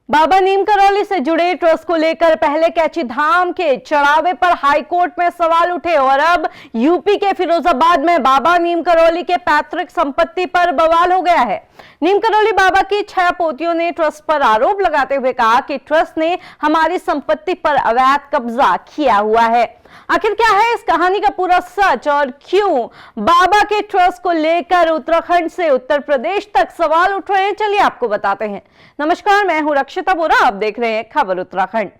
बाबा नीम करौली से जुड़े ट्रस्ट को लेकर पहले कैची धाम के चढ़ावे पर हाईकोर्ट में सवाल उठे और अब यूपी के फिरोजाबाद में बाबा नीम करौली के पैतृक संपत्ति पर बवाल हो गया है। नीम करौली बाबा की 6 पोतियों ने ट्रस्ट पर आरोप लगाते हुए कहा कि ट्रस्ट ने हमारी संपत्ति पर अवैध कब्जा किया हुआ है। आखिर क्या है इस कहानी का पूरा सच और क्यों बाबा के ट्रस्ट को लेकर उत्तराखंड से उत्तर प्रदेश तक सवाल उठ रहे हैं, चलिए आपको बताते हैं। नमस्कार, मैं हूं रक्षिता बोरा, आप देख रहे हैं खबर उत्तराखंड।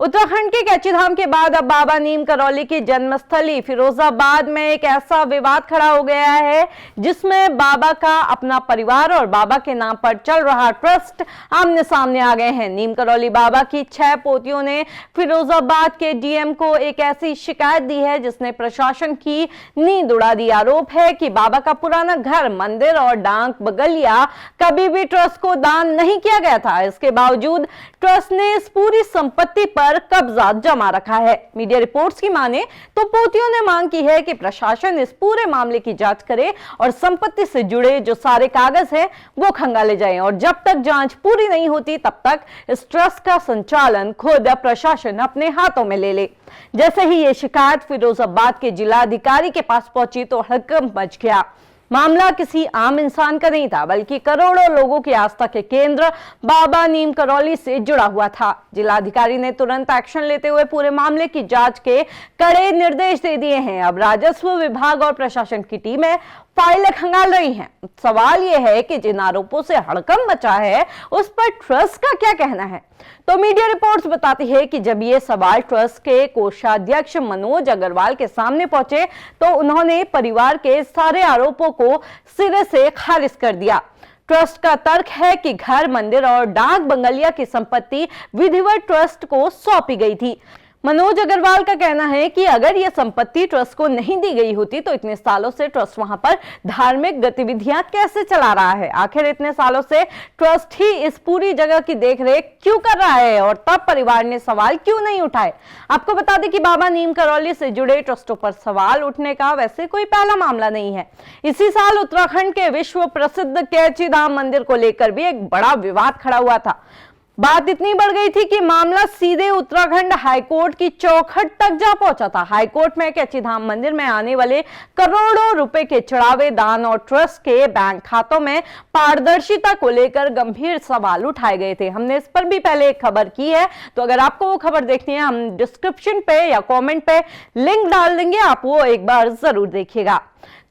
उत्तराखंड के कैची धाम के बाद अब बाबा नीम करौली की जन्मस्थली फिरोजाबाद में एक ऐसा विवाद खड़ा हो गया है जिसमें बाबा का अपना परिवार और बाबा के नाम पर चल रहा ट्रस्ट आमने सामने आ गए हैं। नीम करौली बाबा की 6 पोतियों ने फिरोजाबाद के डीएम को एक ऐसी शिकायत दी है जिसने प्रशासन की नींद उड़ा दी। आरोप है कि बाबा का पुराना घर, मंदिर और डाक बगलिया कभी भी ट्रस्ट को दान नहीं किया गया था। इसके बावजूद ट्रस्ट ने इस पूरी संपत्ति पर कब्जा जमा रखा है। मीडिया रिपोर्ट्स की माने तो पोतियों ने मांग की है कि प्रशासन इस पूरे मामले की जांच करे और संपत्ति से जुड़े जो सारे कागज हैं वो खंगाले जाएं और जब तक जांच पूरी नहीं होती तब तक इस ट्रस्ट का संचालन खुद प्रशासन अपने हाथों में ले ले। जैसे ही ये शिकायत फिरोजाबाद के जिलाधिकारी के पास पहुंची तो हड़कंप मच गया। मामला किसी आम इंसान का नहीं था बल्कि करोड़ों लोगों की आस्था के केंद्र बाबा नीम करौली से जुड़ा हुआ था। जिलाधिकारी ने तुरंत एक्शन लेते हुए पूरे मामले की जांच के कड़े निर्देश दे दिए हैं। अब राजस्व विभाग और प्रशासन की टीमें फाइलें खंगाल रही हैं। सवाल यह है कि जिन आरोपों से हड़कंप मचा है उस पर ट्रस्ट का क्या कहना है। तो मीडिया रिपोर्ट्स बताती है कि जब ये सवाल ट्रस्ट के कोषाध्यक्ष मनोज अग्रवाल के सामने पहुंचे तो उन्होंने परिवार के सारे आरोपों को सिरे से खारिज कर दिया। ट्रस्ट का तर्क है कि घर, मंदिर और डाक बंगलिया की संपत्ति विधिवत ट्रस्ट को सौंपी गई थी। मनोज अग्रवाल का कहना है कि अगर यह संपत्ति ट्रस्ट को नहीं दी गई होती तो इतने सालों से ट्रस्ट वहां पर धार्मिक गतिविधियां कैसे चला रहा है। आखिर इतने सालों से ट्रस्ट ही इस पूरी जगह की देखरेख क्यों कर रहा है और तब परिवार ने सवाल क्यों नहीं उठाए। आपको बता दें कि बाबा नीम करौली से जुड़े ट्रस्टों पर सवाल उठने का वैसे कोई पहला मामला नहीं है। इसी साल उत्तराखंड के विश्व प्रसिद्ध कैची धाम मंदिर को लेकर भी एक बड़ा विवाद खड़ा हुआ था। बात इतनी बढ़ गई थी कि मामला सीधे उत्तराखंड हाईकोर्ट की चौखट तक जा पहुंचा था। हाईकोर्ट में कैची धाम मंदिर में आने वाले करोड़ों रुपए के चढ़ावे, दान और ट्रस्ट के बैंक खातों में पारदर्शिता को लेकर गंभीर सवाल उठाए गए थे। हमने इस पर भी पहले एक खबर की है, तो अगर आपको वो खबर देखनी है हम डिस्क्रिप्शन पे या कॉमेंट पे लिंक डाल देंगे, आप वो एक बार जरूर देखिएगा।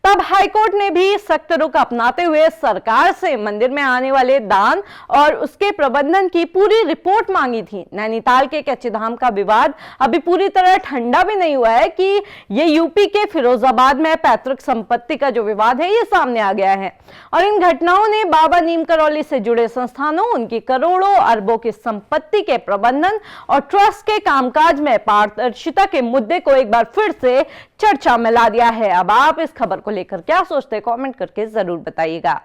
तब हाईकोर्ट ने भी सख्त रुख अपनाते हुए सरकार से मंदिर में आने वाले दान और उसके प्रबंधन की पूरी रिपोर्ट मांगी थी। नैनीताल के कैची धाम का विवाद अभी पूरी तरह ठंडा भी नहीं हुआ है कि ये यूपी के फिरोजाबाद में पैतृक संपत्ति का जो विवाद है ये सामने आ गया है और इन घटनाओं ने बाबा नीम करौली से जुड़े संस्थानों, उनकी करोड़ों अरबों की संपत्ति के प्रबंधन और ट्रस्ट के कामकाज में पारदर्शिता के मुद्दे को एक बार फिर से चर्चा में ला दिया है। अब आप इस खबर को लेकर क्या सोचते हैं, कमेंट करके जरूर बताइएगा।